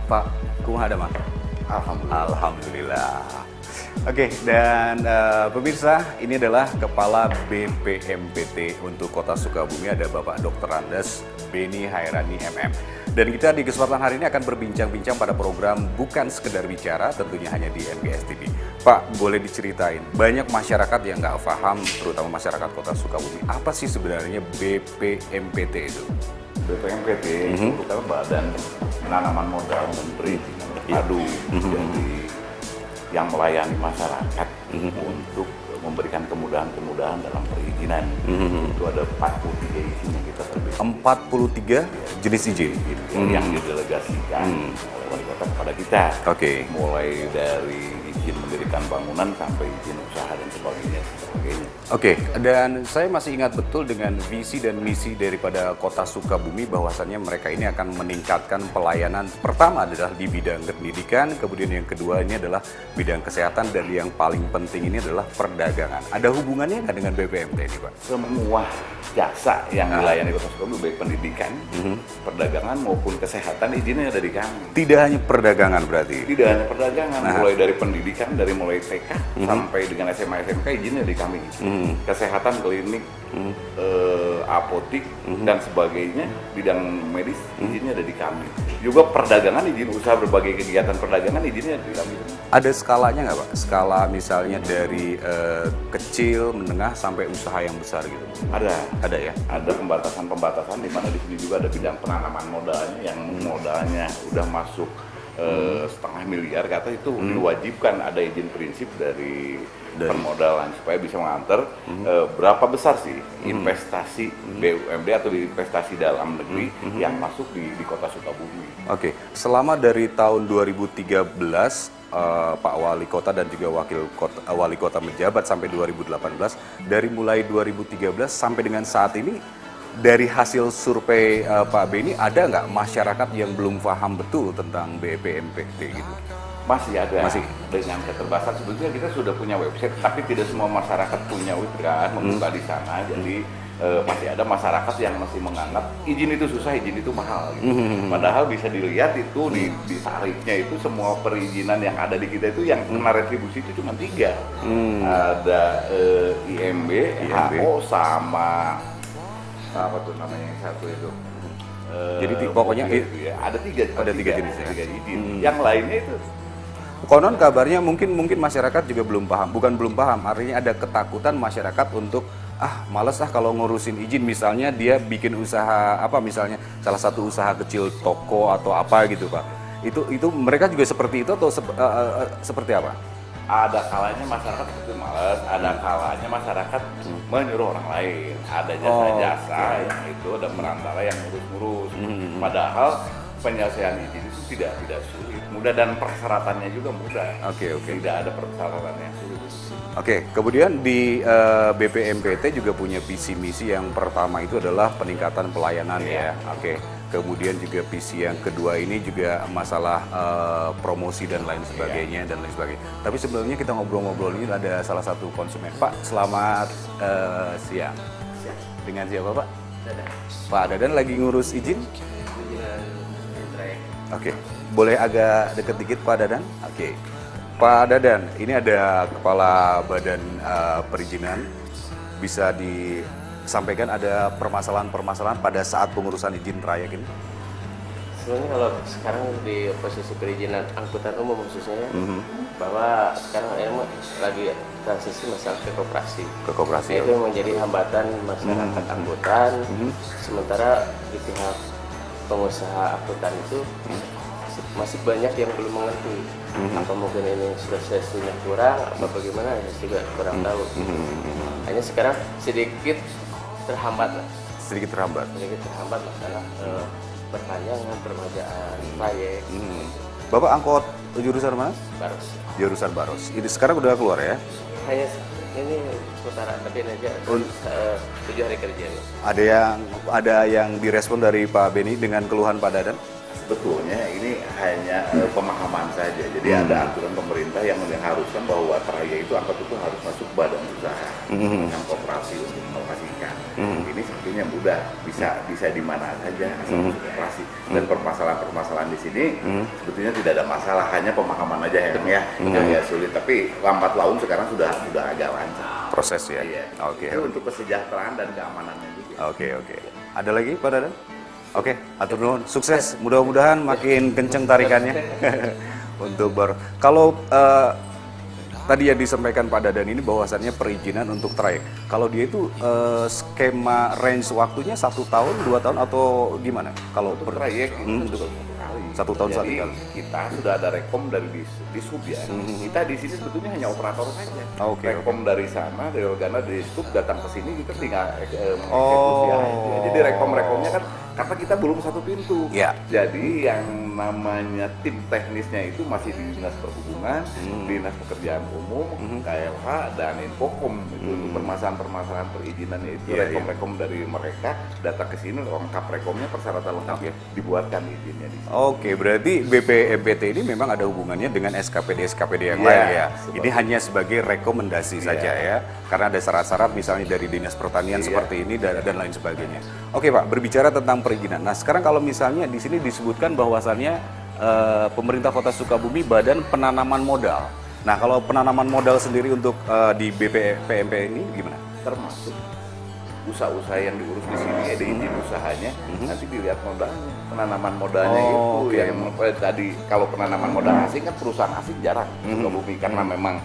Pak, kumaha ada Mas? Alhamdulillah. Alhamdulillah. Oke, dan pemirsa, ini adalah Kepala BPMPT untuk Kota Sukabumi, ada Bapak Dr. Andes Beni Hairani MM. Dan kita di kesempatan hari ini akan berbincang-bincang pada program Bukan Sekedar Bicara, tentunya hanya di MBS TV. Pak, boleh diceritain, banyak masyarakat yang nggak paham, terutama masyarakat Kota Sukabumi, apa sih sebenarnya BPMPT itu? BPMPT itu bukan badan penanaman modal dan perizinan terpadu, jadi yang melayani masyarakat untuk memberikan kemudahan-kemudahan dalam perizinan. Itu ada 43 izin yang kita terbitkan. 43 jenis izin Yang didelegasikan oleh wali kota kepada kita. Oke. Mulai dari izin mendirikan bangunan sampai izin usaha dan sebagainya. Oke, dan saya masih ingat betul dengan visi dan misi daripada Kota Sukabumi bahwasannya mereka ini akan meningkatkan pelayanan. Pertama adalah di bidang pendidikan, kemudian yang kedua ini adalah bidang kesehatan, dan yang paling penting ini adalah perdagangan. Ada hubungannya nggak dengan BPMT ini, Pak? Semua jasa yang dilayani Kota Sukabumi, baik pendidikan, perdagangan maupun kesehatan, izinnya ada di kami. Tidak hanya perdagangan berarti? Tidak hanya perdagangan, mulai dari pendidikan, dari mulai TK sampai dengan SMA, SMK, izinnya di kami. Kesehatan, klinik, apotik, dan sebagainya, bidang medis, izinnya ada di kami. Juga perdagangan, izin usaha berbagai kegiatan perdagangan, izinnya ada di kami. Ada skalanya nggak, Pak? Skala misalnya dari kecil, menengah, sampai usaha yang besar gitu? Ada ya? Ada Pembatasan-pembatasan, di mana di sini juga ada bidang penanaman modalnya, yang modalnya udah masuk setengah miliar, kata itu diwajibkan ada izin prinsip dari permodalan supaya bisa mengantar berapa besar sih investasi BUMD atau investasi dalam negeri yang masuk di Kota Sukabumi. Oke, selama dari tahun 2013 Pak Wali Kota dan juga Wali Kota menjabat sampai 2018, dari mulai 2013 sampai dengan saat ini, dari hasil survei Pak Beni, ada nggak masyarakat yang belum paham betul tentang BPMPT gitu? Masih ada. Masih. Dengan keterbatasan, sebetulnya kita sudah punya website, tapi tidak semua masyarakat punya kan membuka di sana. Jadi masih ada masyarakat yang masih menganggap izin itu susah, izin itu mahal. Gitu. Padahal bisa dilihat itu di tarifnya itu semua perizinan yang ada di kita itu yang kena retribusi itu cuma 3. Ada IMB, HO, sama apa tuh namanya yang satu itu. Jadi pokoknya ada 3 jenis ya? 3 izin. Yang lainnya itu konon kabarnya mungkin masyarakat juga belum paham, bukan belum paham, artinya ada ketakutan masyarakat untuk males kalau ngurusin izin, misalnya dia bikin usaha apa, misalnya salah satu usaha kecil toko atau apa gitu, Pak. Itu mereka juga seperti itu atau seperti apa? Ada kalanya masyarakat itu malas, ada kalanya masyarakat menyuruh orang lain. Ada jasa-jasa yang itu ada perantara yang ngurus-ngurus. Padahal penyelesaian izin itu tidak sulit, mudah, dan persyaratannya juga mudah. Oke. Tidak ada persyaratan yang sulit. Oke, kemudian di BPMPT juga punya visi misi. Yang pertama itu adalah peningkatan pelayanan ya. Oke. Kemudian juga visi yang kedua ini juga masalah promosi dan lain sebagainya dan lain sebagainya. Tapi sebelumnya kita ngobrol-ngobrol, ini ada salah satu konsumen. Pak, selamat siang. Dengan siapa, Pak? Dadan. Pak Dadan lagi ngurus izin? Izinan trayek. Oke, boleh agak deket dikit Pak Dadan? Oke, Pak Dadan, ini ada Kepala Badan Perizinan, bisa disampaikan ada permasalahan-permasalahan pada saat pengurusan izin trayek ini? Sebenarnya kalau sekarang di posisi perizinan angkutan umum khususnya, bahwa sekarang lagi transisi masalah ke koperasi. Ke koperasi. Itu yang menjadi hambatan masyarakat angkutan. Sementara di pihak pengusaha angkutan itu masih banyak yang belum mengerti. Apa mungkin ini sosialisasinya kurang, apa bagaimana, ya juga kurang tahu. Hanya sekarang sedikit terhambat lah. Sedikit terhambat Masalah perpanjangan permajaan trayek. Bapak angkot jurusan mana? Baros. Jurusan Baros. Ini sekarang udah keluar ya? Hanya ini putaran, tapi ini aja 7 hari kerja. Ada yang direspon dari Pak Beni dengan keluhan Pak Dadan? Sebetulnya ini hanya pemahaman saja. Jadi ada aturan pemerintah yang mengharuskan bahwa trayek itu angkot itu harus masuk badan usaha yang koperasi untuk mengoperasikan. Ini sebetulnya mudah, bisa di mana saja asal masuk operasi. Dan permasalahan-permasalahan di sini sebetulnya tidak ada masalah, hanya pemahaman aja ya, ya sulit. Tapi lambat laun sekarang sudah agak lancar. Proses ya. Iya. Oke. Itu untuk kesejahteraan dan keamanannya juga. Oke. Ada lagi Pak Dadan? Oke, atur nuhun. Sukses. Mudah-mudahan makin kenceng tarikannya. Untuk kalau tadi yang disampaikan Pak Dadan ini bahwasannya perizinan untuk trayek. Kalau dia itu skema range waktunya 1 tahun, 2 tahun atau gimana? Kalau Untuk trayek itu untuk 1 1 kali. tahun Jadi 1 kali. kita sudah ada rekom dari di sub ya. Kita di sini sebetulnya hanya operator saja. Oke, Rekom dari sana, dari organa, dari sub datang ke sini kita tinggal mengeksekusi Oh. aja. Jadi rekomnya kan karena kita belum satu pintu. Ya. Jadi yang namanya tim teknisnya itu masih di Dinas Perhubungan, Dinas Pekerjaan Umum, KLH dan Infokom itu untuk permasalahan perizinannya itu Iya, rekom dari mereka datang ke sini lengkap rekomnya, persyaratan lengkapnya dibuatkan izinnya di sini. Oke, berarti BPMPT ini memang ada hubungannya dengan SKPD yang Iya, lain ya. seperti Ini hanya sebagai rekomendasi saja ya. Karena ada syarat-syarat misalnya dari Dinas Pertanian seperti ini dan lain sebagainya. Oke Pak, berbicara tentang perizinan. Nah sekarang kalau misalnya di sini disebutkan bahwasannya pemerintah Kota Sukabumi Badan Penanaman Modal. Nah kalau penanaman modal sendiri untuk di BPMP ini gimana? Termasuk usaha-usaha yang diurus di sini ada izin usahanya, nanti dilihat modalnya, penanaman modalnya itu oke. yang tadi kalau penanaman modal asing kan perusahaan asing jarang Sukabumi karena memang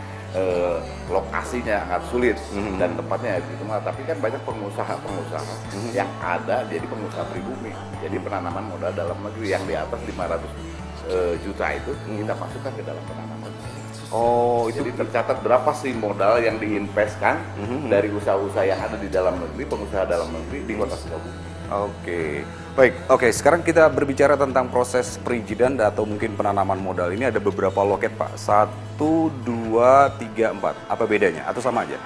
lokasinya sangat sulit dan tempatnya gitu mah, tapi kan banyak pengusaha-pengusaha yang ada jadi pengusaha pribumi, jadi penanaman modal dalam negeri yang di atas 500 juta itu kita masukkan ke dalam penanaman. Oh itu Jadi tercatat berapa sih modal yang diinvestkan dari usaha-usaha yang ada di dalam negeri, pengusaha dalam negeri di Kota Sukabumi. Oke, baik. Oke, sekarang kita berbicara tentang proses perizinan atau mungkin penanaman modal. Ini ada beberapa loket, Pak. 1, 2, 3, 4. Apa bedanya? Atau sama aja?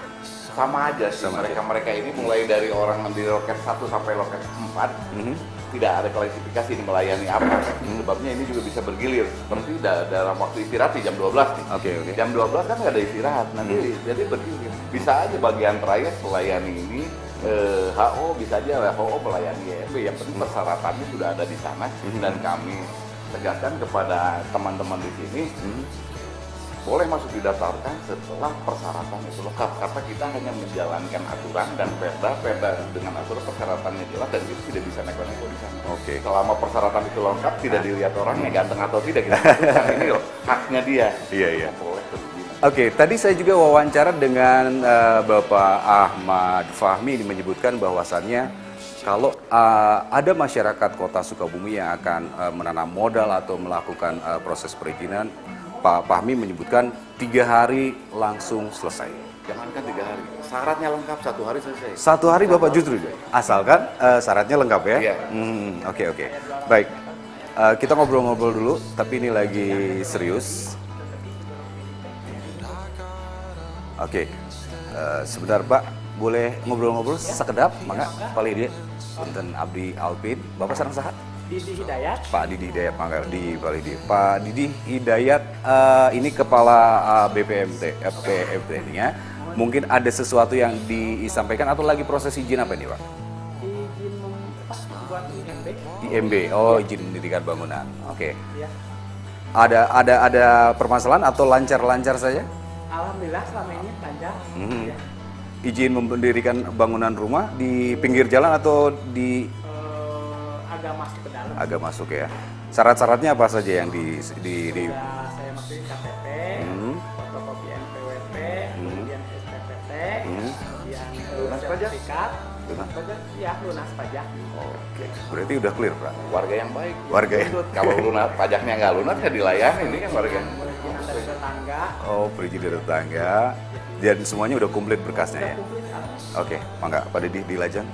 Sama aja sih, mereka ini mulai dari orang di loket 1 sampai loket 4 tidak ada klasifikasi ini melayani apa. Sebabnya ini juga bisa bergilir. Seperti dalam waktu istirahat di jam 12 nih. Oke. Jam 12 kan nggak ada istirahat, nanti jadi bergilir. Bisa aja bagian trayek melayani ini, HO bisa aja HO melayani YMB. Yang penting persyaratannya sudah ada di sana dan kami tegaskan kepada teman-teman di sini boleh masuk didaftarkan setelah persyaratan itu lengkap, karena kita hanya menjalankan aturan dan perda dengan aturan persyaratannya jelas dan itu tidak bisa neko-neko di sana. Oke. Selama persyaratan itu lengkap, tidak dilihat orangnya ganteng atau tidak, kita masukkan ini loh haknya dia. Iya. Boleh berizin. Oke, tadi saya juga wawancara dengan Bapak Ahmad Fahmi menyebutkan bahwasannya kalau ada masyarakat Kota Sukabumi yang akan menanam modal atau melakukan proses perizinan, Pak Fahmi menyebutkan 3 hari langsung selesai. Jangankan 3 hari, syaratnya lengkap 1 hari selesai. 1 hari Bapak justru, asalkan syaratnya lengkap ya? Iya. Oke. Baik, kita ngobrol-ngobrol dulu, tapi ini lagi serius. Oke, sebentar Pak, boleh ngobrol-ngobrol sekedap, mangga Pak Lidi, Punten Abdi Alpin, Bapak sareng saha? Didi Hidayat. Pak Didi Hidayat, mangga di Pak Lidi. Pak Didi Hidayat, ini kepala BPMT ini ya. Mungkin ada sesuatu yang disampaikan atau lagi proses izin apa ini Pak? Izin buat IMB. IMB, oh izin mendirikan bangunan. Oke. Ya. Ada permasalahan atau lancar-lancar saja? Alhamdulillah selama ini lancar. Ya. Izin mendirikan bangunan rumah di pinggir jalan atau di Agak masuk ke dalam. agak masuk ya? Syarat-syaratnya apa saja yang di Ya, saya masukin KTP, fotokopi NPWP, kemudian SPPT, kemudian Lunas pajak? sertifikat, lunas pajak, ya lunas pajak. Oke, berarti udah clear Pak? Warga yang baik. Warga yang- Kalau lunas pajaknya nggak lunas ya dilayani, ini kan warga yang Perizinan dari tetangga, Oh, perizinan dari tetangga. Dan semuanya udah komplit berkasnya ya? komplit. Oke, mangga Pak Didi di Lajang.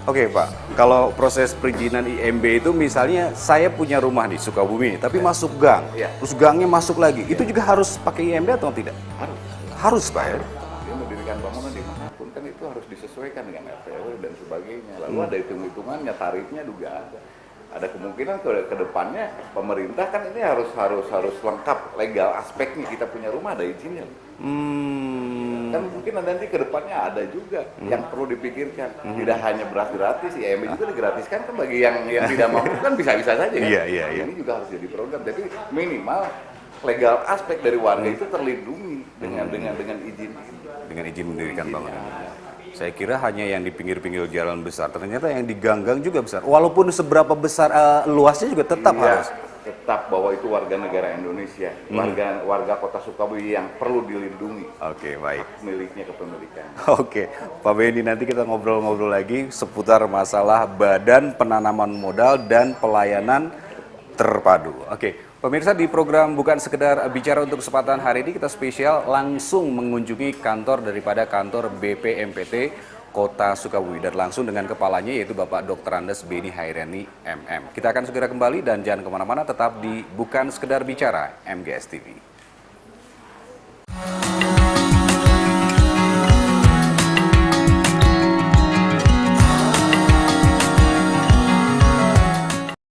Oke Pak, kalau proses perizinan IMB itu misalnya saya punya rumah di Sukabumi, tapi masuk gang, Iya. terus gangnya masuk lagi, itu juga harus pakai IMB atau tidak? harus. Harus Pak ya? Dia mendirikan bangunan dimanapun kan itu harus disesuaikan dengan RPW dan sebagainya. Lalu ada hitung-hitungannya, tarifnya juga ada. Ada kemungkinan ke depannya pemerintah kan ini harus lengkap legal aspeknya, kita punya rumah ada izinnya. Kan mungkin nanti ke depannya ada juga yang perlu dipikirkan. Tidak hanya beras gratis, IMB juga digratiskan kan bagi yang tidak mampu kan bisa-bisa saja kan. Iya. Ini juga harus jadi program. Tapi minimal legal aspek dari warga itu terlindungi dengan izin. Dengan izin mendirikan bangunan. Saya kira hanya yang di pinggir-pinggir jalan besar, ternyata yang di gang-gang juga besar. Walaupun seberapa besar luasnya juga tetap harus. Tetap bahwa itu warga negara Indonesia, warga Kota Sukabumi yang perlu dilindungi. Oke, baik. Miliknya kepemilikan. Oke, Pak Benny, nanti kita ngobrol-ngobrol lagi seputar masalah Badan Penanaman Modal dan Pelayanan Terpadu. Oke, pemirsa, di program Bukan Sekedar Bicara untuk kesempatan hari ini kita spesial langsung mengunjungi kantor daripada kantor BPMPT Kota Sukabumi dan langsung dengan kepalanya yaitu Bapak Dr. Andes Beni Hairani MM. Kita akan segera kembali dan jangan kemana-mana, tetap di Bukan Sekedar Bicara MGS TV.